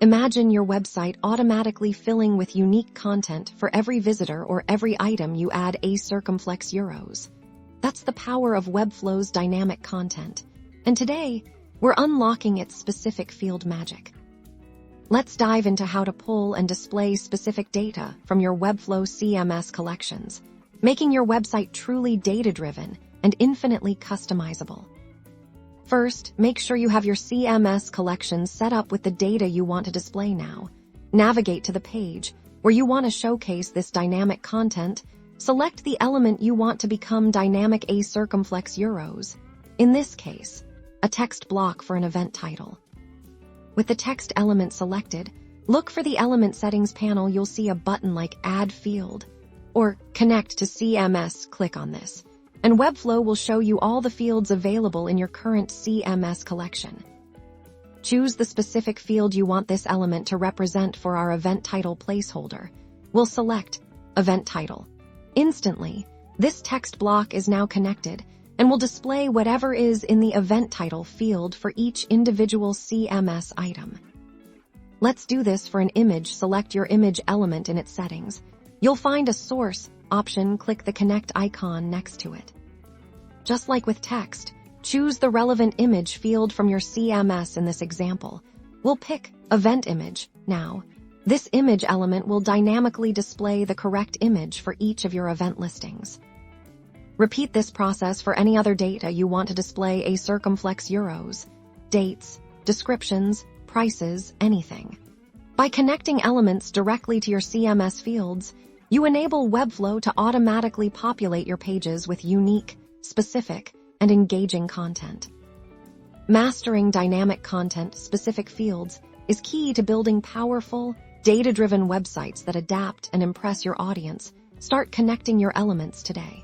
Imagine your website automatically filling with unique content for every visitor or every item you add a circumflex euros. That's the power of Webflow's dynamic content. And today, we're unlocking its specific field magic. Let's dive into how to pull and display specific data from your Webflow CMS collections, making your website truly data-driven and infinitely customizable. First, make sure you have your CMS collection set up with the data you want to display now. Navigate to the page where you want to showcase this dynamic content. Select the element you want to become dynamic a circumflex euros. In this case, a text block for an event title. With the text element selected, look for the element settings panel. You'll see a button like Add Field or Connect to CMS. Click on this, and Webflow will show you all the fields available in your current CMS collection. Choose the specific field you want this element to represent. For our event title placeholder, we'll select Event Title. Instantly, this text block is now connected and will display whatever is in the event title field for each individual CMS item. Let's do this for an image. Select your image element in its settings. You'll find a source option. Click the connect icon next to it. Just like with text, choose the relevant image field from your CMS. In this example, we'll pick Event Image. Now, this image element will dynamically display the correct image for each of your event listings. Repeat this process for any other data you want to display a circumflex euros, dates, descriptions, prices, anything. By connecting elements directly to your CMS fields, you enable Webflow to automatically populate your pages with unique, specific, and engaging content. Mastering dynamic content specific fields is key to building powerful, data-driven websites that adapt and impress your audience. Start connecting your elements today.